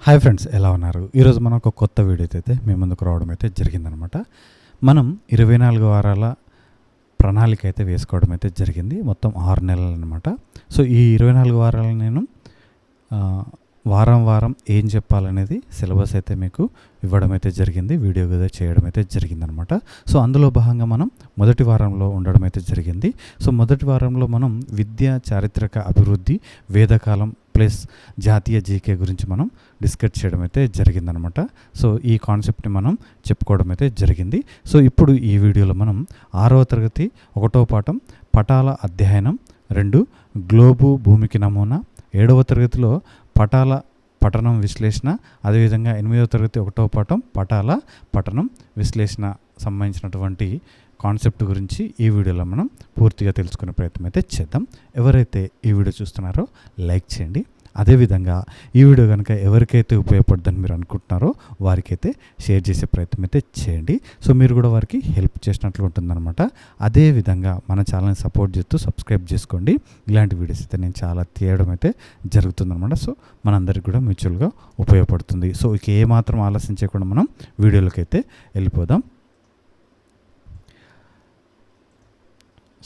Hi friends, ఎలా ఉన్నారు? ఈరోజు మనం ఒక కొత్త వీడియోతో అయితే మీ ముందుకు రావడం అయితే జరిగిందనమాట. మనం 24 వారాల ప్రణాళిక అయితే వేసుకోవడం అయితే జరిగింది. మొత్తం 6 నెలలు అనమాట. సో ఈ 24 వారాలు నేను వారం వారం ఏం చెప్పాలనేది సిలబస్ అయితే మీకు ఇవ్వడం అయితే జరిగింది. వీడియో కూడా చేయడం అయితే జరిగిందనమాట. సో అందులో భాగంగా మనం మొదటి వారంలో ఉండడం అయితే జరిగింది. సో మొదటి వారంలో మనం విద్య, చారిత్రక అభివృద్ధి, వేదకాలం ప్లస్ జాతీయ జీకే గురించి మనం డిస్కస్ చేయడం అయితే జరిగిందనమాట. సో ఈ కాన్సెప్ట్ని మనం చెప్పుకోవడం అయితే జరిగింది. సో ఇప్పుడు ఈ వీడియోలో మనం 6వ తరగతి 1వ పాఠం పటాల అధ్యయనం 2 గ్లోబు భూమికి నమూనా, 7వ తరగతిలో పటాల పఠనం విశ్లేషణ, అదేవిధంగా 8వ తరగతి 1వ పాఠం పటాల పఠనం విశ్లేషణ సంబంధించినటువంటి కాన్సెప్ట్ గురించి ఈ వీడియోలో మనం పూర్తిగా తెలుసుకునే ప్రయత్నం అయితే చేద్దాం. ఎవరైతే ఈ వీడియో చూస్తున్నారో లైక్ చేయండి. అదేవిధంగా ఈ వీడియో కనుక ఎవరికైతే ఉపయోగపడుతుందని మీరు అనుకుంటున్నారో వారికైతే షేర్ చేసే ప్రయత్నం అయితే చేయండి. సో మీరు కూడా వారికి హెల్ప్ చేసినట్లు ఉంటుందన్నమాట. అదేవిధంగా మన ఛానల్ని సపోర్ట్ చేస్తూ సబ్స్క్రైబ్ చేసుకోండి. ఇలాంటి వీడియోస్ అయితే నేను చాలా తీయడం అయితే జరుగుతుందన్నమాట. సో మనందరికీ కూడా మ్యూచువల్గా ఉపయోగపడుతుంది. సో ఇక ఏమాత్రం ఆలస్యం చేయకుండా మనం వీడియోలోకి అయితే వెళ్ళిపోదాం.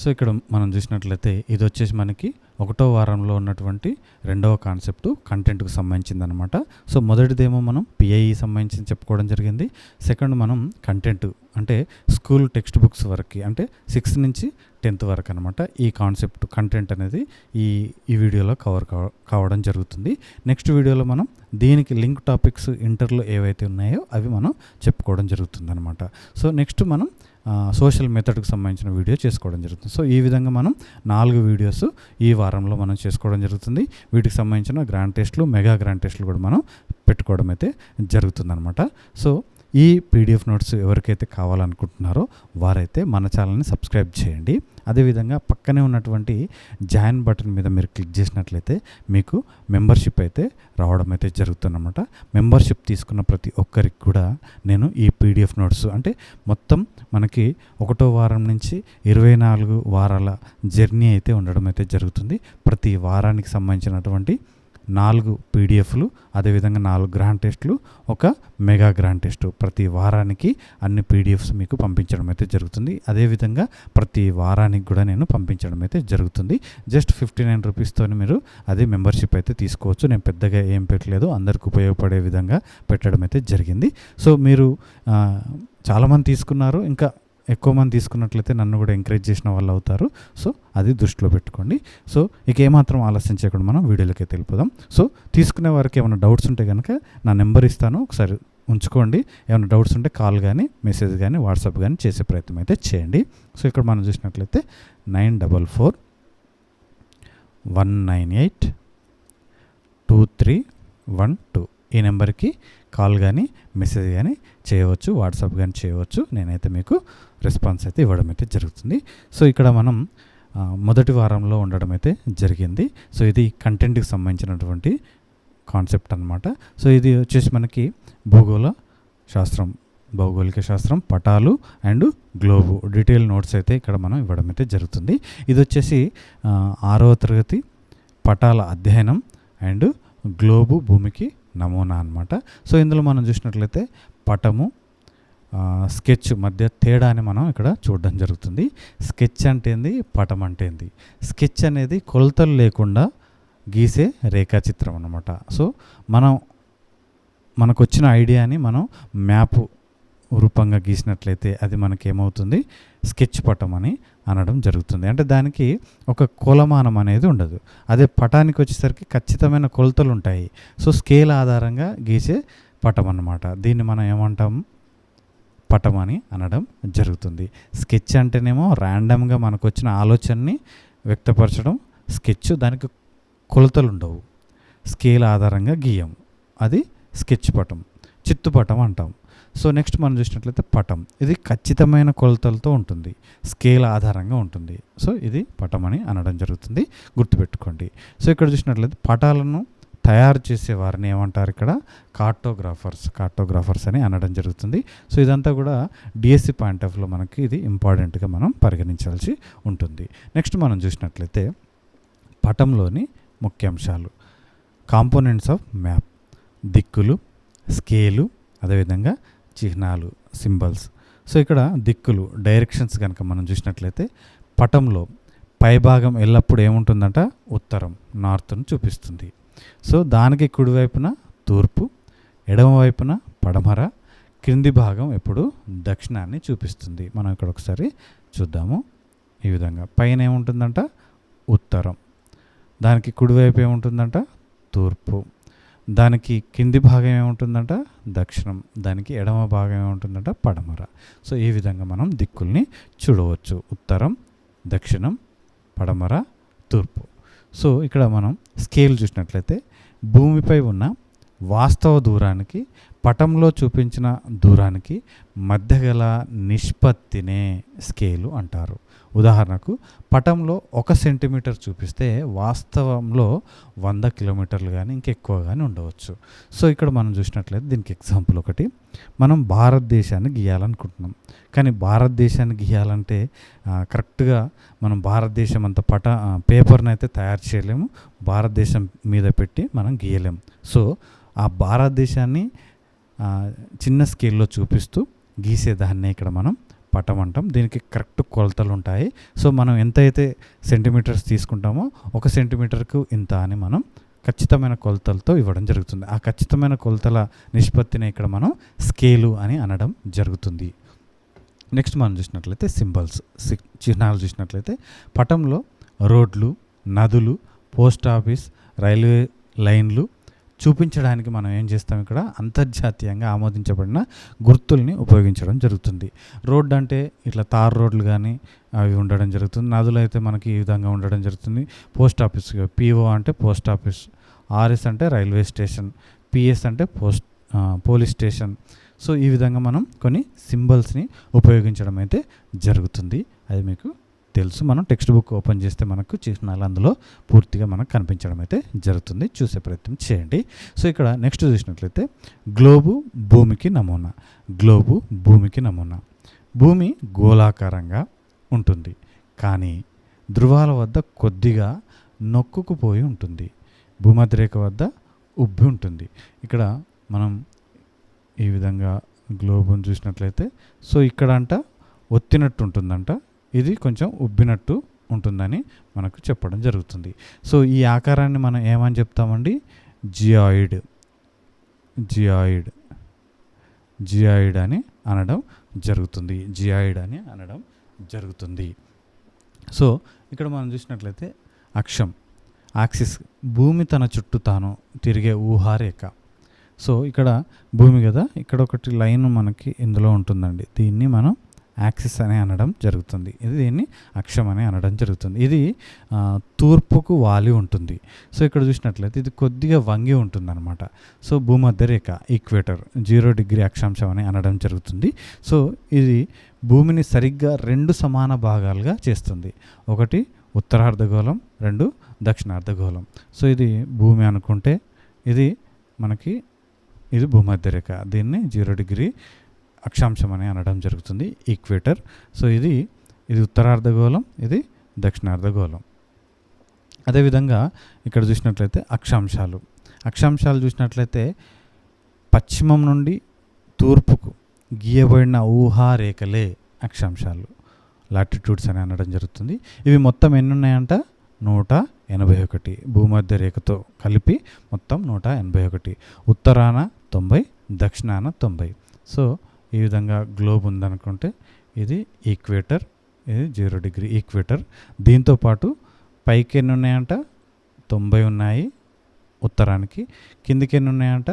సో ఇక్కడ మనం చూసినట్లయితే ఇది వచ్చేసి మనకి 1వ వారంలో ఉన్నటువంటి 2వ కాన్సెప్ట్ కంటెంట్కు సంబంధించిందనమాట. సో మొదటిదేమో మనం పిఐఈ సంబంధించి చెప్పుకోవడం జరిగింది. సెకండ్ మనం కంటెంట్ అంటే స్కూల్ టెక్స్ట్ బుక్స్ వరకు, అంటే 6th నుంచి 10th వరకు అనమాట. ఈ కాన్సెప్ట్ కంటెంట్ అనేది ఈ వీడియోలో కవర్ కావడం జరుగుతుంది. నెక్స్ట్ వీడియోలో మనం దీనికి లింక్ టాపిక్స్ ఇంటర్లో ఏవైతే ఉన్నాయో అవి మనం చెప్పుకోవడం జరుగుతుంది అనమాట. సో నెక్స్ట్ మనం సోషల్ మెథడ్కి సంబంధించిన వీడియో చేసుకోవడం జరుగుతుంది. సో ఈ విధంగా మనం 4 వీడియోస్ ఈ వారంలో మనం చేసుకోవడం జరుగుతుంది. వీటికి సంబంధించిన గ్రాండ్ టెస్ట్లు, మెగా గ్రాండ్ టెస్ట్లు కూడా మనం పెట్టుకోవడం అయితే జరుగుతుందన్నమాట. సో ఈ పీడిఎఫ్ నోట్స్ ఎవరికైతే కావాలనుకుంటున్నారో వారైతే మన ఛానల్ని సబ్స్క్రైబ్ చేయండి. అదేవిధంగా పక్కనే ఉన్నటువంటి జాయిన్ బటన్ మీద మీరు క్లిక్ చేసినట్లయితే మీకు మెంబర్షిప్ అయితే రావడం అయితే జరుగుతుందన్నమాట. మెంబర్షిప్ తీసుకున్న ప్రతి ఒక్కరికి కూడా నేను ఈ పీడిఎఫ్ నోట్స్, అంటే మొత్తం మనకి 1వ వారం నుంచి 24 వారాల జర్నీ అయితే ఉండడం అయితే జరుగుతుంది. ప్రతి వారానికి సంబంధించినటువంటి 4 పీడిఎఫ్లు, అదేవిధంగా 4 గ్రాండ్ టెస్ట్లు, ఒక మెగా గ్రాండ్ టెస్ట్, ప్రతి వారానికి అన్ని పీడిఎఫ్స్ మీకు పంపించడం అయితే జరుగుతుంది. అదేవిధంగా ప్రతి వారానికి కూడా నేను పంపించడం అయితే జరుగుతుంది. జస్ట్ 59 రూపీస్తో మీరు అది మెంబర్షిప్ అయితే తీసుకోవచ్చు. నేను పెద్దగా ఏం పెట్టలేదు, అందరికి ఉపయోగపడే విధంగా పెట్టడం అయితే జరిగింది. సో మీరు చాలామంది తీసుకున్నారు, ఇంకా ఎక్కువ మంది తీసుకున్నట్లయితే నన్ను కూడా ఎంకరేజ్ చేసిన వాళ్ళు అవుతారు. సో అది దృష్టిలో పెట్టుకోండి. సో ఇక ఏమాత్రం ఆలస్యం చేయకుండా మనం వీడియోలోకి అయితే వెళ్ళిపోదాం. సో తీసుకునే వారికి ఏమైనా డౌట్స్ ఉంటే కనుక నా నెంబర్ ఇస్తాను, ఒకసారి ఉంచుకోండి. ఏమైనా డౌట్స్ ఉంటే కాల్ కానీ, మెసేజ్ కానీ, వాట్సాప్ కానీ చేసే ప్రయత్నం అయితే చేయండి. సో ఇక్కడ మనం చూసినట్లయితే 944 198 2312 ఈ నెంబర్కి కాల్ కానీ, మెసేజ్ కానీ చేయవచ్చు, వాట్సాప్ కానీ చేయవచ్చు. నేనైతే మీకు రెస్పాన్స్ అయితే ఇవ్వడం అయితే జరుగుతుంది. సో ఇక్కడ మనం మొదటి వారంలో ఉండడం అయితే జరిగింది. సో ఇది కంటెంట్కి సంబంధించినటువంటి కాన్సెప్ట్ అనమాట. సో ఇది వచ్చేసి మనకి భౌగోళిక శాస్త్రం పటాలు అండ్ గ్లోబు డీటెయిల్ నోట్స్ అయితే ఇక్కడ మనం ఇవ్వడం అయితే జరుగుతుంది. ఇది వచ్చేసి 6వ తరగతి పటాల అధ్యయనం అండ్ గ్లోబు భూమికి నమూనా అనమాట. సో ఇందులో మనం చూసినట్లయితే పటము, స్కెచ్ మధ్య తేడాని మనం ఇక్కడ చూడడం జరుగుతుంది. స్కెచ్ అంటే ఏంది, పటం అంటే ఏంది. స్కెచ్ అనేది కొలతలు లేకుండా గీసే రేఖాచిత్రం అన్నమాట. సో మనకు వచ్చిన ఐడియాని మనం మ్యాప్ రూపంగా గీసినట్లయితే అది మనకి ఏమవుతుంది, స్కెచ్ పటం అని అనడం జరుగుతుంది. అంటే దానికి ఒక కొలమానం అనేది ఉండదు. అదే పటానికి వచ్చేసరికి ఖచ్చితమైన కొలతలు ఉంటాయి. సో స్కేల్ ఆధారంగా గీసే పటం అన్నమాట. దీన్ని మనం ఏమంటాం, పటం అని అనడం జరుగుతుంది. స్కెచ్ అంటేనేమో ర్యాండమ్గా మనకు వచ్చిన ఆలోచనని వ్యక్తపరచడం స్కెచ్. దానికి కొలతలు ఉండవు, స్కేల్ ఆధారంగా గీయం, అది స్కెచ్ పటం, చిత్తుపటం అంటాం. సో నెక్స్ట్ మనం చూసినట్లయితే పటం, ఇది ఖచ్చితమైన కొలతలతో ఉంటుంది, స్కేల్ ఆధారంగా ఉంటుంది. సో ఇది పటం అని అనడం జరుగుతుంది, గుర్తుపెట్టుకోండి. సో ఇక్కడ చూసినట్లయితే పటాలను తయారు చేసే వారిని ఏమంటారు, ఇక్కడ కార్టోగ్రాఫర్స్ అని అనడం జరుగుతుంది. సో ఇదంతా కూడా డిఎస్సి పాయింట్ ఆఫ్ వ్యూలో మనకి ఇది ఇంపార్టెంట్గా మనం పరిగణించాల్సి ఉంటుంది. నెక్స్ట్ మనం చూసినట్లయితే పటంలోని ముఖ్యాంశాలు, కాంపోనెంట్స్ ఆఫ్ మ్యాప్, దిక్కులు, స్కేలు, అదేవిధంగా చిహ్నాలు, సింబల్స్. సో ఇక్కడ దిక్కులు, డైరెక్షన్స్ కనుక మనం చూసినట్లయితే పటంలో పైభాగం ఎల్లప్పుడూ ఏముంటుందంట, ఉత్తరం, నార్త్ను చూపిస్తుంది. సో దానికి కుడివైపున తూర్పు, ఎడమవైపున పడమర, క్రింది భాగం ఎప్పుడు దక్షిణాన్ని చూపిస్తుంది. మనం ఇక్కడ ఒకసారి చూద్దాము. ఈ విధంగా పైన ఏముంటుందంట, ఉత్తరం, దానికి కుడివైపు ఏముంటుందంట, తూర్పు, దానికి కింది భాగం ఏముంటుందంట, దక్షిణం, దానికి ఎడమ భాగం ఏముంటుందంట, పడమర. సో ఈ విధంగా మనం దిక్కుల్ని చూడవచ్చు, ఉత్తరం, దక్షిణం, పడమర, తూర్పు. సో ఇక్కడ మనం స్కేల్ చూసినట్లయితే భూమిపై ఉన్న వాస్తవ దూరానికి పటంలో చూపించిన దూరానికి మధ్య గల నిష్పత్తినే స్కేలు అంటారు. ఉదాహరణకు పటంలో 1 సెంటీమీటర్ చూపిస్తే వాస్తవంలో 100 కిలోమీటర్లు కానీ ఇంకెక్కువ కానీ ఉండవచ్చు. సో ఇక్కడ మనం చూసినట్లయితే దీనికి ఎగ్జాంపుల్ ఒకటి, మనం భారతదేశాన్ని గీయాలనుకుంటున్నాం. కానీ భారతదేశాన్ని గీయాలంటే కరెక్ట్గా మనం భారతదేశం అంత పేపర్ని అయితే తయారు చేయలేము, భారతదేశం మీద పెట్టి మనం గీయలేము. సో ఆ భారతదేశాన్ని చిన్న స్కేల్లో చూపిస్తూ గీసేదాన్నే ఇక్కడ మనం పటం అంటాం. దీనికి కరెక్ట్ కొలతలు ఉంటాయి. సో మనం ఎంత అయితే సెంటీమీటర్స్ తీసుకుంటామో 1 సెంటీమీటర్కు ఇంత అని మనం ఖచ్చితమైన కొలతలతో ఇవ్వడం జరుగుతుంది. ఆ ఖచ్చితమైన కొలతల నిష్పత్తిని ఇక్కడ మనం స్కేలు అని అనడం జరుగుతుంది. నెక్స్ట్ మనం చూసినట్లయితే సింబల్స్, చిహ్నాలు చూసినట్లయితే పటంలో రోడ్లు, నదులు, పోస్ట్ ఆఫీస్, రైల్వే లైన్లు చూపించడానికి మనం ఏం చేస్తాం, ఇక్కడ అంతర్జాతీయంగా ఆమోదించబడిన గుర్తుల్ని ఉపయోగించడం జరుగుతుంది. రోడ్డు అంటే ఇట్లా తార్ రోడ్లు కానీ అవి ఉండడం జరుగుతుంది. నదులు అయితే మనకి ఈ విధంగా ఉండడం జరుగుతుంది. పోస్ట్ ఆఫీస్, పిఓ అంటే పోస్ట్ ఆఫీస్, ఆర్ఎస్ అంటే రైల్వే స్టేషన్, పిఎస్ అంటే పోలీస్ స్టేషన్. సో ఈ విధంగా మనం కొన్ని సింబల్స్ని ఉపయోగించడం అయితే జరుగుతుంది. అది మీకు తెలుసు. మనం టెక్స్ట్ బుక్ ఓపెన్ చేస్తే మనకు చిహ్నాలు అందులో పూర్తిగా మనకు కనిపించడం అయితే జరుగుతుంది. చూసే ప్రయత్నం చేయండి. సో ఇక్కడ నెక్స్ట్ చూసినట్లయితే గ్లోబు భూమికి నమూనా. గ్లోబు భూమికి నమూనా. భూమి గోళాకారంగా ఉంటుంది, కానీ ధృవాల వద్ద కొద్దిగా నొక్కుకుపోయి ఉంటుంది. భూమధ్యరేఖ వద్ద ఉబ్బి ఉంటుంది. ఇక్కడ మనం ఈ విధంగా గ్లోబును చూసినట్లయితే సో ఇక్కడ అంట ఒత్తినట్టు ఉంటుందంట, ఇది కొంచెం ఉబ్బినట్టు ఉంటుందని మనకు చెప్పడం జరుగుతుంది. సో ఈ ఆకారాన్ని మనం ఏమని చెప్తామండి, జియాయిడ్, జియాయిడ్, జియాయిడ్ అని అనడం జరుగుతుంది. జియాయిడ్ అని అనడం జరుగుతుంది. సో ఇక్కడ మనం చూసినట్లయితే అక్షం, యాక్సిస్, భూమి తన చుట్టూ తాను తిరిగే ఊహారేఖ. సో ఇక్కడ భూమి కదా, ఇక్కడ ఒకటి లైన్ మనకి ఇందులో ఉంటుందండి, దీన్ని మనం యాక్సిస్ అని అనడం జరుగుతుంది. దీన్ని అక్షం అని అనడం జరుగుతుంది. ఇది తూర్పుకు వాలి ఉంటుంది. సో ఇక్కడ చూసినట్లయితే ఇది కొద్దిగా వంగి ఉంటుంది అనమాట. సో భూమధ్యరేఖ, ఈక్వేటర్, 0 డిగ్రీ అక్షాంశం అని అనడం జరుగుతుంది. సో ఇది భూమిని సరిగ్గా 2 సమాన భాగాలుగా చేస్తుంది. ఒకటి ఉత్తరార్ధగోళం, 2 దక్షిణార్ధగోళం. సో ఇది భూమి అనుకుంటే ఇది మనకి ఇది భూమధ్యరేఖ, దీన్ని 0 డిగ్రీ అక్షాంశం అని అనడం జరుగుతుంది, ఈక్వేటర్. సో ఇది ఉత్తరార్ధగోళం, ఇది దక్షిణార్ధగోళం. అదేవిధంగా ఇక్కడ చూసినట్లయితే అక్షాంశాలు, అక్షాంశాలు చూసినట్లయితే పశ్చిమం నుండి తూర్పుకు గీయబడిన ఊహారేఖలే అక్షాంశాలు, లాటిట్యూడ్స్ అని అనడం జరుగుతుంది. ఇవి మొత్తం ఎన్ని ఉన్నాయంట, 181. భూమధ్య రేఖతో కలిపి మొత్తం 181. ఉత్తరాన 90, దక్షిణాన 90. సో ఈ విధంగా గ్లోబ్ ఉందనుకుంటే ఇది ఈక్వేటర్, ఇది 0 డిగ్రీ ఈక్వేటర్. దీంతోపాటు పైకి ఎన్ని ఉన్నాయంట, 90 ఉన్నాయి ఉత్తరానికి, కిందికి ఎన్ని ఉన్నాయంట,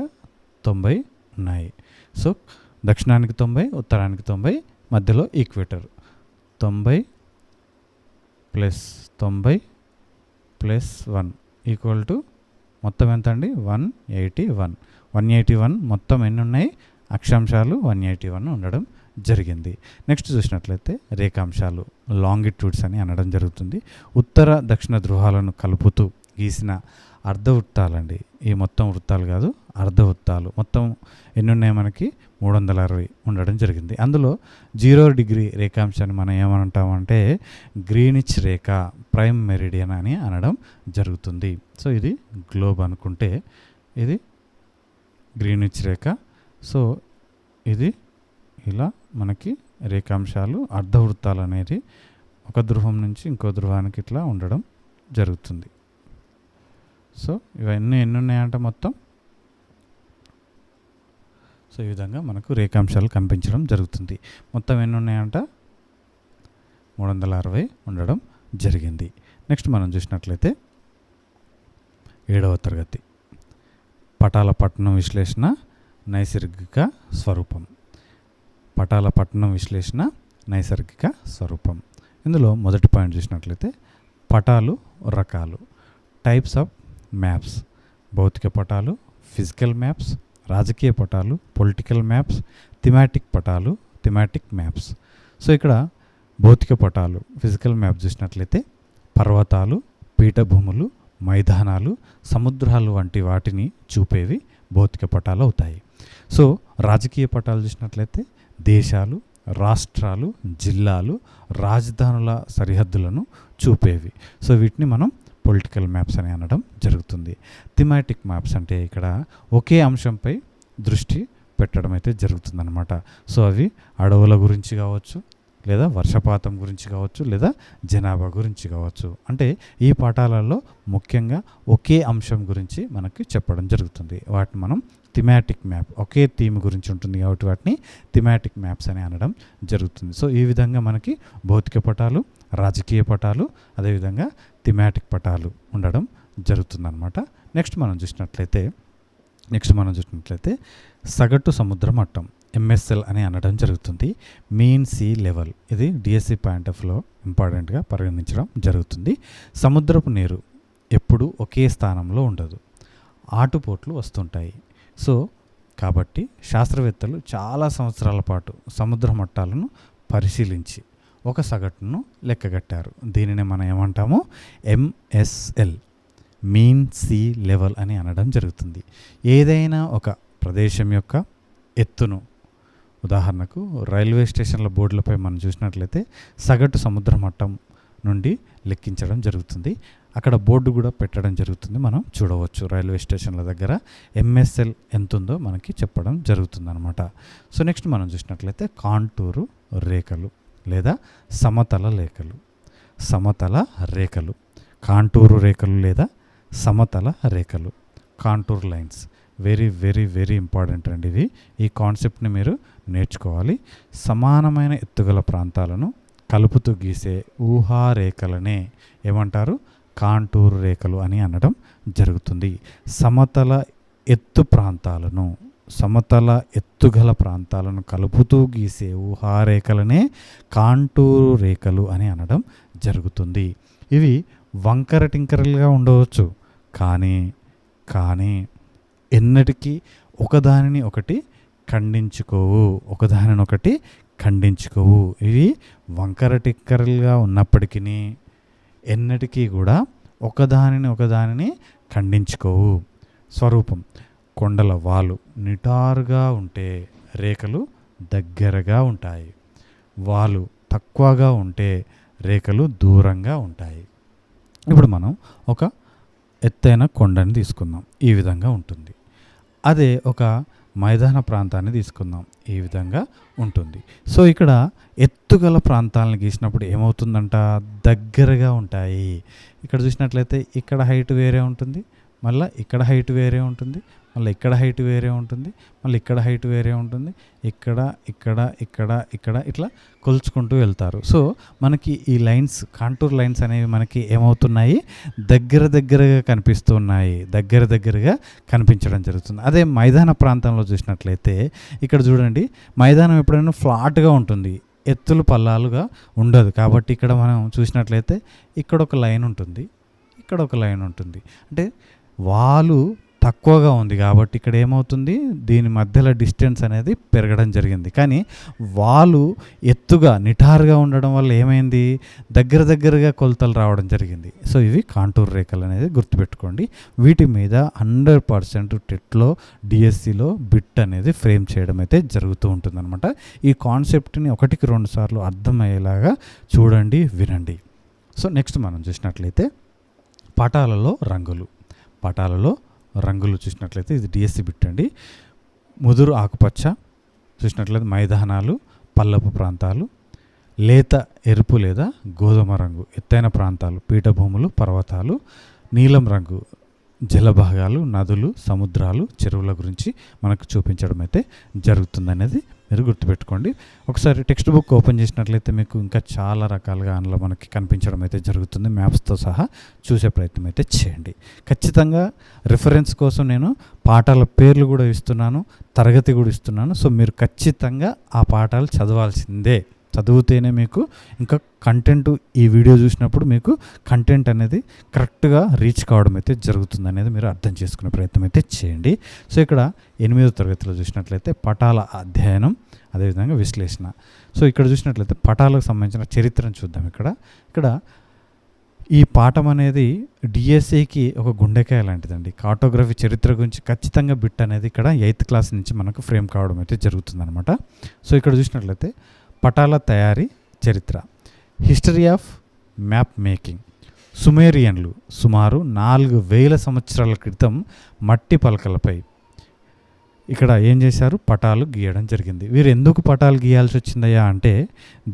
90 ఉన్నాయి. సో దక్షిణానికి 90, ఉత్తరానికి 90, మధ్యలో ఈక్వేటర్. 90 + 90 + 1 ఈక్వల్ టు మొత్తం ఎంత అండి, 181. 181 మొత్తం ఎన్ని ఉన్నాయి, అక్షాంశాలు 181 ఉండడం జరిగింది. నెక్స్ట్ చూసినట్లయితే రేఖాంశాలు, లాంగిట్యూడ్స్ అని అనడం జరుగుతుంది. ఉత్తర దక్షిణ ధ్రువాలను కలుపుతూ గీసిన అర్ధవృత్తాలండి. ఈ మొత్తం వృత్తాలు కాదు, అర్ధవృత్తాలు మొత్తం ఎన్ని ఉన్నాయి మనకి, 360 ఉండడం జరిగింది. అందులో 0 డిగ్రీ రేఖాంశాన్ని మనం ఏమంటామంటే గ్రీనిచ్ రేఖ, ప్రైమ్ మెరిడియన్ అని అనడం జరుగుతుంది. సో ఇది గ్లోబ్ అనుకుంటే ఇది గ్రీనిచ్ రేఖ. సో ఇది ఇలా మనకి రేఖాంశాలు అర్ధవృత్తాలు అనేది ఒక ధ్రువం నుంచి ఇంకో ధ్రువానికి ఇట్లా ఉండడం జరుగుతుంది. సో ఇవన్నీ ఎన్ని ఉన్నాయంట మొత్తం. సో ఈ విధంగా మనకు రేఖాంశాలు కనిపించడం జరుగుతుంది. మొత్తం ఎన్ని ఉన్నాయంట 360 ఉండడం జరిగింది. నెక్స్ట్ మనం చూసినట్లయితే 7వ తరగతి పటాల పట్టణం విశ్లేషణ నైసర్గిక స్వరూపం. పటాల పట్టణం విశ్లేషణ నైసర్గిక స్వరూపం. ఇందులో మొదటి పాయింట్ చూసినట్లయితే పటాలు రకాలు, టైప్స్ ఆఫ్ మ్యాప్స్. భౌతిక పటాలు, ఫిజికల్ మ్యాప్స్, రాజకీయ పటాలు, పొలిటికల్ మ్యాప్స్, థిమాటిక్ పటాలు, థిమాటిక్ మ్యాప్స్. సో ఇక్కడ భౌతిక పటాలు ఫిజికల్ మ్యాప్ చూసినట్లయితే పర్వతాలు, పీఠభూములు, మైదానాలు, సముద్రాలు వంటి వాటిని చూపేవి భౌతిక పటాలు అవుతాయి. సో రాజకీయ పటాలు చూసినట్లయితే దేశాలు, రాష్ట్రాలు, జిల్లాలు, రాజధానుల సరిహద్దులను చూపేవి. సో వీటిని మనం పొలిటికల్ మ్యాప్స్ అని అనడం జరుగుతుంది. థిమాటిక్ మ్యాప్స్ అంటే ఇక్కడ ఒకే అంశంపై దృష్టి పెట్టడం అయితే జరుగుతుందన్నమాట. సో అవి అడవుల గురించి కావచ్చు, లేదా వర్షపాతం గురించి కావచ్చు, లేదా జనాభా గురించి కావచ్చు. అంటే ఈ పాఠాలలో ముఖ్యంగా ఒకే అంశం గురించి మనకి చెప్పడం జరుగుతుంది. వాటిని మనం థిమాటిక్ మ్యాప్, ఒకే థీమ్ గురించి ఉంటుంది కాబట్టి వాటిని థిమాటిక్ మ్యాప్స్ అని అనడం జరుగుతుంది. సో ఈ విధంగా మనకి భౌతిక పటాలు, రాజకీయ పటాలు, అదేవిధంగా థిమాటిక్ పటాలు ఉండడం జరుగుతుందన్నమాట. నెక్స్ట్ మనం చూసినట్లయితే సగటు సముద్ర మట్టం MSL అని అనడం జరుగుతుంది. Mean sea level. ఇది డిఎస్సి పాయింట్ ఆఫ్ లో ఇంపార్టెంట్గా పరిగణించడం జరుగుతుంది. సముద్రపు నీరు ఎప్పుడు ఒకే స్థానంలో ఉండదు, ఆటుపోట్లు వస్తుంటాయి. సో కాబట్టి శాస్త్రవేత్తలు చాలా సంవత్సరాల పాటు సముద్ర మట్టాలను పరిశీలించి ఒక సగటును లెక్కగట్టారు. దీనిని మనం ఏమంటాము MSL, మీన్ సీ లెవెల్ అని అనడం జరుగుతుంది. ఏదైనా ఒక ప్రదేశం యొక్క ఎత్తును, ఉదాహరణకు రైల్వే స్టేషన్ల బోర్డులపై మనం చూసినట్లయితే సగటు సముద్ర మట్టం నుండి లెక్కించడం జరుగుతుంది. అక్కడ బోర్డు కూడా పెట్టడం జరుగుతుంది, మనం చూడవచ్చు. రైల్వే స్టేషన్ల దగ్గర MSL ఎంత ఉందో మనకి చెప్పడం జరుగుతుంది అనమాట. సో నెక్స్ట్ మనం చూసినట్లయితే కాంటూరు రేఖలు లేదా సమతల రేఖలు, కాంటూరు రేఖలు లేదా సమతల రేఖలు, contour lines. Very very very important అండి ఇవి. ఈ కాన్సెప్ట్ని మీరు నేర్చుకోవాలి. సమానమైన ఎత్తుగల ప్రాంతాలను కలుపుతూ గీసే ఊహారేఖలనే ఏమంటారు? కాంటూర్ రేఖలు అని అనడం జరుగుతుంది. సమతల ఎత్తుగల ప్రాంతాలను కలుపుతూ గీసే ఊహారేఖలనే కాంటూరు రేఖలు అని అనడం జరుగుతుంది. ఇవి వంకర టింకరలుగా ఉండవచ్చు, కానీ ఎన్నటికీ ఒకదానిని ఒకటి ఖండించుకోవు. ఇవి వంకర టింకరలుగా ఉన్నప్పటికీ ఎన్నటికీ కూడా ఒకదానిని ఖండించుకోవు. స్వరూపం: కొండల వాలు నిటారుగా ఉంటే రేఖలు దగ్గరగా ఉంటాయి, వాలు తక్కువగా ఉంటే రేఖలు దూరంగా ఉంటాయి. ఇప్పుడు మనం ఒక ఎత్తైన కొండని తీసుకుందాం, ఈ విధంగా ఉంటుంది. అదే ఒక మైదాన ప్రాంతాన్ని తీసుకుందాం, ఈ విధంగా ఉంటుంది. సో ఇక్కడ ఎత్తుగల ప్రాంతాలను గీసినప్పుడు ఏమవుతుందంట? దగ్గరగా ఉంటాయి. ఇక్కడ చూసినట్లయితే ఇక్కడ హైట్ వేరే ఉంటుంది, మళ్ళీ ఇక్కడ హైట్ వేరే ఉంటుంది, మళ్ళీ ఇక్కడ హైట్ వేరే ఉంటుంది, మళ్ళీ ఇక్కడ హైట్ వేరే ఉంటుంది, ఇక్కడ ఇట్లా కొలుచుకుంటూ వెళ్తారు. సో మనకి ఈ లైన్స్, కాంటూర్ లైన్స్ అనేవి మనకి ఏమవుతున్నాయి? దగ్గరగా కనిపిస్తున్నాయి, దగ్గరగా కనిపించడం జరుగుతుంది. అదే మైదాన ప్రాంతంలో చూసినట్లయితే ఇక్కడ చూడండి, మైదానం ఎప్పుడైనా ఫ్లాట్గా ఉంటుంది, ఎత్తులు పల్లాలుగా ఉండదు. కాబట్టి ఇక్కడ మనం చూసినట్లయితే ఇక్కడ ఒక లైన్ ఉంటుంది, ఇక్కడ ఒక లైన్ ఉంటుంది. అంటే వాలు తక్కువగా ఉంది కాబట్టి ఇక్కడ ఏమవుతుంది? దీని మధ్యలో డిస్టెన్స్ అనేది పెరగడం జరిగింది. కానీ వాలు ఎత్తుగా నిటారుగా ఉండడం వల్ల ఏమైంది? దగ్గరగా కొలతలు రావడం జరిగింది. సో ఇవి కాంటూర్ రేఖలు అనేది గుర్తుపెట్టుకోండి. వీటి మీద 100% టెట్లో, డిఎస్సిలో బిట్ అనేది ఫ్రేమ్ చేయడం అయితే జరుగుతూ ఉంటుందన్నమాట. ఈ కాన్సెప్ట్ని 1-2 సార్లు అర్థమయ్యేలాగా చూడండి, వినండి. సో నెక్స్ట్ మనం చూసినట్లయితే పటాలలో రంగులు చూసినట్లయితే ఇది డిఎస్సి బిట్ అండి. ముదురు ఆకుపచ్చ చూసినట్లయితే మైదానాలు, పల్లపు ప్రాంతాలు, లేత ఎరుపు లేదా గోధుమ రంగు ఎత్తైన ప్రాంతాలు, పీఠభూములు, పర్వతాలు, నీలం రంగు జలభాగాలు, నదులు, సముద్రాలు, చెరువుల గురించి మనకు చూపించడం అయితే జరుగుతుందనేది మీరు గుర్తుపెట్టుకోండి. ఒకసారి టెక్స్ట్ బుక్ ఓపెన్ చేసినట్లయితే మీకు ఇంకా చాలా రకాలుగా అందులో మనకి కనిపించడం అయితే జరుగుతుంది. మ్యాప్స్తో సహా చూసే ప్రయత్నం అయితే చేయండి. ఖచ్చితంగా రిఫరెన్స్ కోసం నేను పాఠాల పేర్లు కూడా ఇస్తున్నాను, తరగతి కూడా ఇస్తున్నాను. సో మీరు ఖచ్చితంగా ఆ పాఠాలు చదవాల్సిందే. చదివితేనే మీకు ఇంకా కంటెంట్ ఈ వీడియో చూసినప్పుడు మీకు కంటెంట్ అనేది కరెక్ట్గా రీచ్ కావడం అయితే జరుగుతుంది అనేది మీరు అర్థం చేసుకునే ప్రయత్నం అయితే చేయండి. సో ఇక్కడ 8వ తరగతిలో చూసినట్లయితే పటాల అధ్యయనం, అదేవిధంగా విశ్లేషణ. సో ఇక్కడ చూసినట్లయితే పటాలకు సంబంధించిన చరిత్రను చూద్దాం. ఇక్కడ ఈ పాఠం అనేది డిఎస్సికి ఒక గుండెకాయ లాంటిదండి. కార్టోగ్రఫీ చరిత్ర గురించి ఖచ్చితంగా బిట్ అనేది ఇక్కడ 8th క్లాస్ నుంచి మనకు ఫ్రేమ్ కావడం అయితే జరుగుతుందన్నమాట. సో ఇక్కడ చూసినట్లయితే పటాల తయారీ చరిత్ర, హిస్టరీ ఆఫ్ మ్యాప్ మేకింగ్. సుమేరియన్లు సుమారు 4000 సంవత్సరాల క్రితం మట్టి పలకలపై ఇక్కడ ఏం చేశారు, పటాలు గీయడం జరిగింది. వీరు ఎందుకు పటాలు గీయాల్సి వచ్చిందయ్యా అంటే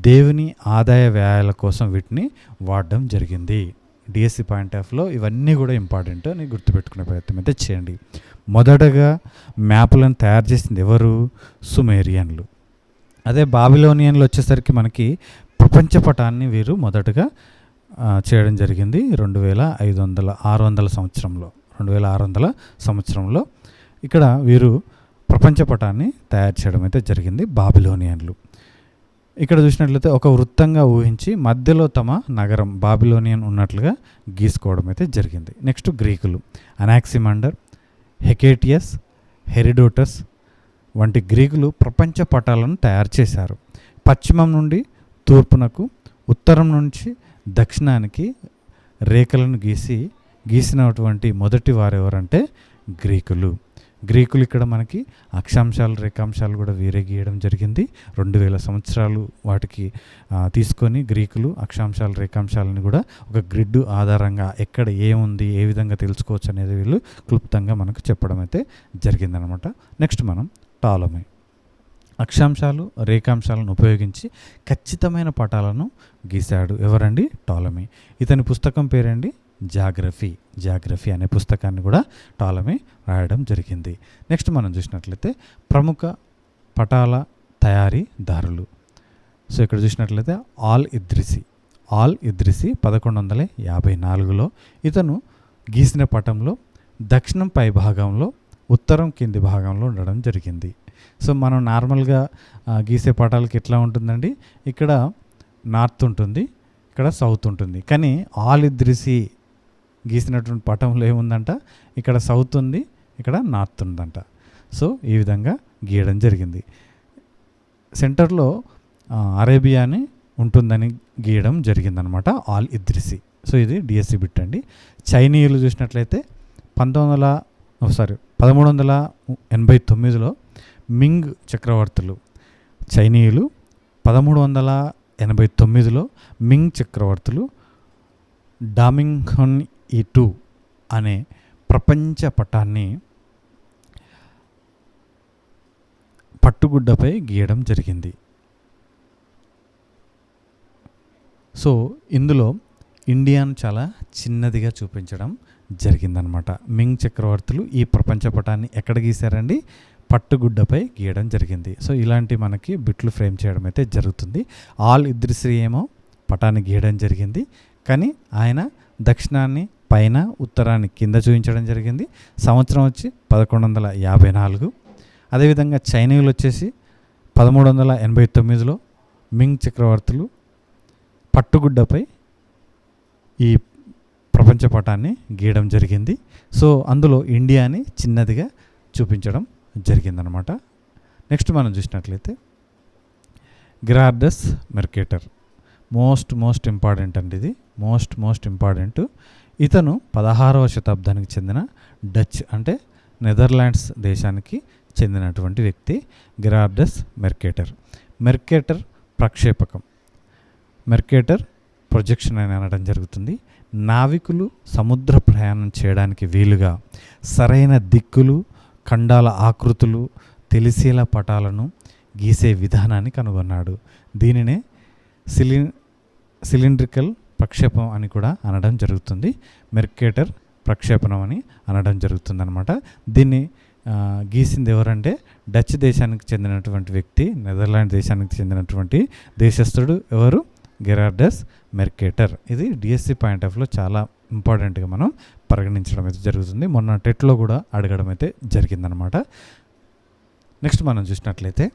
దేవుని ఆదాయ వ్యయాల కోసం వీటిని వాడడం జరిగింది. డిఎస్సి పాయింట్ ఆఫ్ లో ఇవన్నీ కూడా ఇంపార్టెంట్ అని గుర్తుపెట్టుకునే ప్రయత్నం అయితే చేయండి. మొదటగా మ్యాప్లను తయారు చేసింది ఎవరు, సుమేరియన్లు. అదే బాబిలోనియన్లు వచ్చేసరికి మనకి ప్రపంచ పటాన్ని వీరు మొదటగా చేయడం జరిగింది 2600 సంవత్సరంలో. ఇక్కడ వీరు ప్రపంచ పటాన్ని తయారు చేయడం అయితే జరిగింది బాబిలోనియన్లు. ఇక్కడ చూసినట్లయితే ఒక వృత్తంగా ఊహించి మధ్యలో తమ నగరం బాబిలోనియన్ ఉన్నట్లుగా గీసుకోవడం అయితే జరిగింది. నెక్స్ట్ గ్రీకులు అనాక్సిమండర్, హెకేటియస్, హెరిడోటస్ వంటి గ్రీకులు ప్రపంచ పటాలను తయారు చేశారు. పశ్చిమం నుండి తూర్పునకు, ఉత్తరం నుంచి దక్షిణానికి రేఖలను గీసినటువంటి మొదటి వారు ఎవరంటే గ్రీకులు. ఇక్కడ మనకి అక్షాంశాలు, రేఖాంశాలు కూడా వేరే గీయడం జరిగింది. 2000 సంవత్సరాలు వాటికి తీసుకొని గ్రీకులు అక్షాంశాలు, రేఖాంశాలను కూడా ఒక గ్రిడ్ ఆధారంగా ఎక్కడ ఏముంది, ఏ విధంగా తెలుసుకోవచ్చు అనేది వీళ్ళు క్లుప్తంగా మనకు చెప్పడం అయితే జరిగిందనమాట. నెక్స్ట్ మనం టాలమీ. అక్షాంశాలు, రేఖాంశాలను ఉపయోగించి ఖచ్చితమైన పటాలను గీశాడు. ఎవరండి, టాలమీ. ఇతని పుస్తకం పేరండి జాగ్రఫీ అనే పుస్తకాన్ని కూడా టాలమీ రాయడం జరిగింది. నెక్స్ట్ మనం చూసినట్లయితే ప్రముఖ పటాల తయారీదారులు. సో ఇక్కడ చూసినట్లయితే ఆల్ ఇద్రిసి 1154లో ఇతను గీసిన పటంలో దక్షిణం పై భాగంలో, ఉత్తరం కింది భాగంలో ఉండడం జరిగింది. సో మనం నార్మల్గా గీసే పటాలకి ఎట్లా ఉంటుందండి, ఇక్కడ నార్త్ ఉంటుంది, ఇక్కడ సౌత్ ఉంటుంది. కానీ ఆల్ ఇద్రిసి గీసినటువంటి పటంలో ఏముందంట, ఇక్కడ సౌత్ ఉంది, ఇక్కడ నార్త్ ఉందంట. సో ఈ విధంగా గీయడం జరిగింది. సెంటర్లో అరేబియాని ఉంటుందని గీయడం జరిగిందనమాట ఆల్ ఇద్రిసి. సో ఇది డిఎస్సి బిట్ అండి. చైనీయులు చూసినట్లయితే 1389లో మింగ్ చక్రవర్తులు, చైనీయులు 1389లో మింగ్ చక్రవర్తులు డామింగ్హన్ ఈ2 అనే ప్రపంచ పటాన్ని పట్టుగుడ్డపై గీయడం జరిగింది. సో ఇందులో ఇండియాను చాలా చిన్నదిగా చూపించడం జరిగిందనమాట. మింగ్ చక్రవర్తులు ఈ ప్రపంచ పటాన్ని ఎక్కడ గీశారండి, పట్టుగుడ్డపై గీయడం జరిగింది. సో ఇలాంటి మనకి బిట్లు ఫ్రేమ్ చేయడం అయితే జరుగుతుంది. ఆల్ ఇద్రిసి ఏమో పటాన్ని గీయడం జరిగింది, కానీ ఆయన దక్షిణాన్ని పైన, ఉత్తరాన్ని కింద చూపించడం జరిగింది. సంవత్సరం వచ్చి 1154. అదేవిధంగా చైనీయులు వచ్చేసి 1389లో మింగ్ చక్రవర్తులు పట్టుగుడ్డపై ఈ ప్రపంచ పటాన్ని గీయడం జరిగింది. సో అందులో ఇండియాని చిన్నదిగా చూపించడం జరిగిందనమాట. నెక్స్ట్ మనం చూసినట్లయితే గిరార్డస్ మెర్కేటర్ మోస్ట్ ఇంపార్టెంట్ అండి. ఇది మోస్ట్ ఇంపార్టెంట్. ఇతను 16వ శతాబ్దానికి చెందిన డచ్ అంటే నెదర్లాండ్స్ దేశానికి చెందినటువంటి వ్యక్తి గిరార్డస్ మెర్కేటర్. మెర్కేటర్ ప్రక్షేపకం, మెర్కేటర్ ప్రొజెక్షన్ అని అనడం జరుగుతుంది. నావికులు సముద్ర ప్రయాణం చేయడానికి వీలుగా సరైన దిక్కులు, ఖండాల ఆకృతులు, తెలిసేలా పటాలను గీసే విధానాన్ని కనుగొన్నాడు. దీనినే సిలిండ్రికల్ ప్రక్షేపం అని కూడా అనడం జరుగుతుంది. మెర్కేటర్ ప్రక్షేపణం అని అనడం జరుగుతుంది అనమాట. దీన్ని గీసింది ఎవరంటే డచ్ దేశానికి చెందినటువంటి వ్యక్తి, నెదర్లాండ్ దేశానికి చెందినటువంటి దేశస్థుడు ఎవరు? గెరార్డస్ మెర్కేటర్. ఇది డిఎస్సి పాయింట్ ఆఫ్ వ్యూలో చాలా ఇంపార్టెంట్గా మనం పరిగణించడం అయితే జరుగుతుంది. మొన్న టెట్లో కూడా అడగడం అయితే జరిగిందనమాట. నెక్స్ట్ మనం చూసినట్లయితే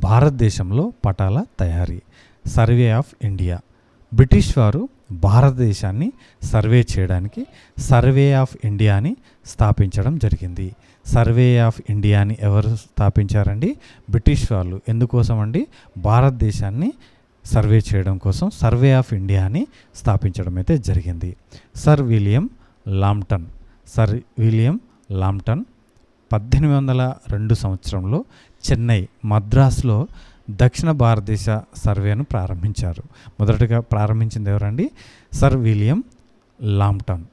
భారతదేశంలో పటాల తయారీ. Survey of India. బ్రిటిష్ వారు భారతదేశాన్ని సర్వే చేయడానికి సర్వే ఆఫ్ ఇండియాని స్థాపించడం జరిగింది. సర్వే ఆఫ్ ఇండియాని ఎవరు స్థాపించారండి? బ్రిటిష్ వాళ్ళు. ఎందుకోసం అండి? భారతదేశాన్ని సర్వే చేయడం కోసం సర్వే ఆఫ్ ఇండియాని స్థాపించడం అయితే జరిగింది. Sir William లాంప్టన్. 1802 సంవత్సరంలో చెన్నై, మద్రాసులో దక్షిణ భారతదేశ సర్వేను ప్రారంభించారు. మొదటగా ప్రారంభించింది ఎవరండి? Sir William లాంప్టన్.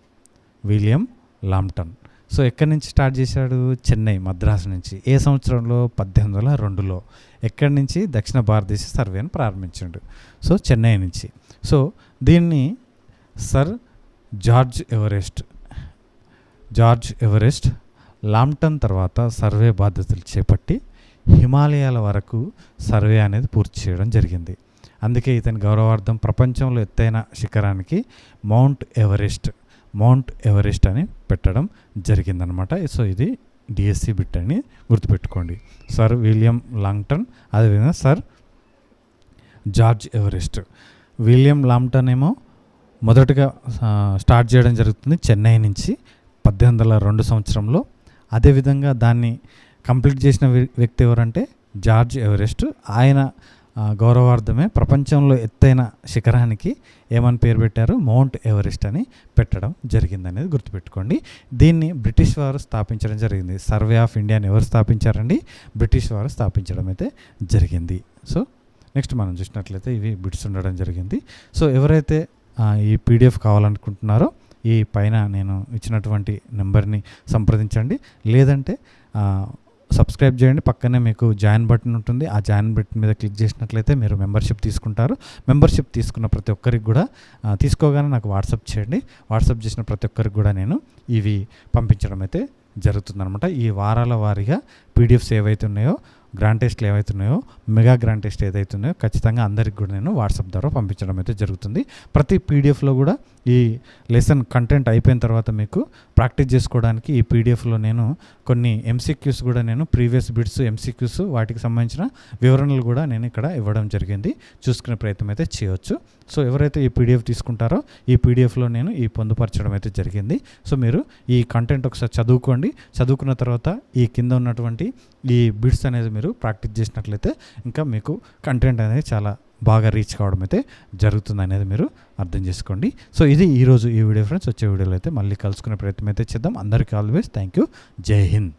సో ఎక్కడి నుంచి స్టార్ట్ చేశాడు? చెన్నై, మద్రాసు నుంచి. ఏ సంవత్సరంలో? 1802లో. ఎక్కడి నుంచి? దక్షిణ భారతదేశ సర్వేను ప్రారంభించాడు. సో చెన్నై నుంచి. సో దీన్ని సర్ జార్జ్ ఎవరెస్ట్ లాంప్టన్ తర్వాత సర్వే బాధ్యతలు చేపట్టి హిమాలయాల వరకు సర్వే అనేది పూర్తి చేయడం జరిగింది. అందుకే ఇతని గౌరవార్థం ప్రపంచంలో ఎత్తైన శిఖరానికి మౌంట్ ఎవరెస్ట్ అని పెట్టడం జరిగిందనమాట. సో ఇది డిఎస్సి బిట్ అని గుర్తుపెట్టుకోండి. సర్ విలియం లాంప్టన్, అదేవిధంగా సర్ జార్జ్ ఎవరెస్ట్. విలియం లాంప్టన్ ఏమో మొదటగా స్టార్ట్ చేయడం జరుగుతుంది చెన్నై నుంచి 1802 సంవత్సరంలో. అదేవిధంగా దాన్ని కంప్లీట్ చేసిన వ్యక్తి ఎవరంటే జార్జ్ ఎవరెస్ట్. ఆయన గౌరవార్థమే ప్రపంచంలో ఎత్తైన శిఖరానికి ఏమని పేరు పెట్టారు? మౌంట్ ఎవరెస్ట్ అని పెట్టడం జరిగిందనేది గుర్తుపెట్టుకోండి. దీన్ని బ్రిటిష్ వారు స్థాపించడం జరిగింది. సర్వే ఆఫ్ ఇండియాని ఎవరు స్థాపించారండి? బ్రిటిష్ వారు స్థాపించడం అయితే జరిగింది. సో నెక్స్ట్ మనం చూసినట్లయితే ఇవి బిట్స్ ఉండడం జరిగింది. సో ఎవరైతే ఈ పీడిఎఫ్ కావాలనుకుంటున్నారో ఈ పైన నేను ఇచ్చినటువంటి నెంబర్ని సంప్రదించండి. లేదంటే సబ్స్క్రైబ్ చేయండి. పక్కనే మీకు జాయిన్ బటన్ ఉంటుంది. ఆ జాయిన్ బటన్ మీద క్లిక్ చేసినట్లయితే మీరు మెంబర్షిప్ తీసుకుంటారు. మెంబర్షిప్ తీసుకున్న ప్రతి ఒక్కరికి కూడా తీసుకోగానే నాకు వాట్సాప్ చేయండి. వాట్సాప్ చేసిన ప్రతి ఒక్కరికి కూడా నేను ఇవి పంపించడం అయితే జరుగుతుందనమాట. ఈ వారాల వారీగా పీడిఎఫ్స్ ఏవైతే ఉన్నాయో, గ్రాండ్ టెస్ట్లు ఏవైతే ఉన్నాయో, మెగా గ్రాండ్ టెస్ట్ ఏదైతే ఉన్నాయో ఖచ్చితంగా అందరికి కూడా నేను వాట్సాప్ ద్వారా పంపించడం అయితే జరుగుతుంది. ప్రతి పీడిఎఫ్లో కూడా ఈ లెసన్ కంటెంట్ అయిపోయిన తర్వాత మీకు ప్రాక్టీస్ చేసుకోవడానికి ఈ పీడిఎఫ్లో నేను కొన్ని ఎంసీక్యూస్ కూడా నేను ప్రీవియస్ బిట్స్ ఎంసీక్యూస్ వాటికి సంబంధించిన వివరణలు కూడా నేను ఇక్కడ ఇవ్వడం జరిగింది. చూసుకునే ప్రయత్నం అయితే చేయవచ్చు. సో ఎవరైతే ఈ పీడిఎఫ్ తీసుకుంటారో ఈ పీడిఎఫ్లో నేను ఈ పొందుపరచడం అయితే జరిగింది. సో మీరు ఈ కంటెంట్ ఒకసారి చదువుకోండి. చదువుకున్న తర్వాత ఈ కింద ఉన్నటువంటి ఈ బిట్స్ అనేది మీరు ప్రాక్టీస్ చేసినట్లయితే ఇంకా మీకు కంటెంట్ అనేది చాలా బాగా రీచ్ కావడం అయితే జరుగుతుంది అనేది మీరు అర్థం చేసుకోండి. సో ఇది ఈరోజు ఈ వీడియో ఫ్రెండ్స్. వచ్చే వీడియోలో అయితే మళ్ళీ కలుసుకునే ప్రయత్నం అయితే చేద్దాం. అందరికీ ఆల్వేస్ థ్యాంక్ యూ. జై హింద్.